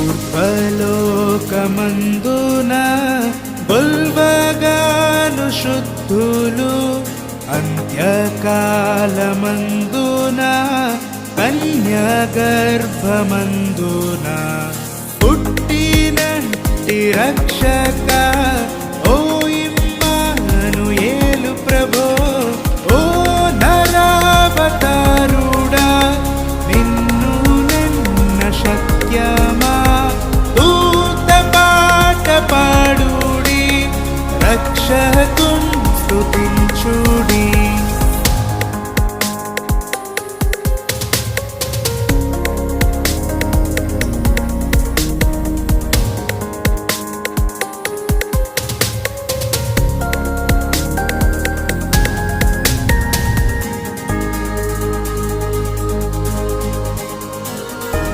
ఊర్ధ్వలోకమందున బొల్వగాను శుద్ధులు అంత్యకాలమందున కన్యగర్భమందున పుట్టినట్టి రక్షక ఓ ఇమ్మానుయేలు ప్రభో ఓ నరావతార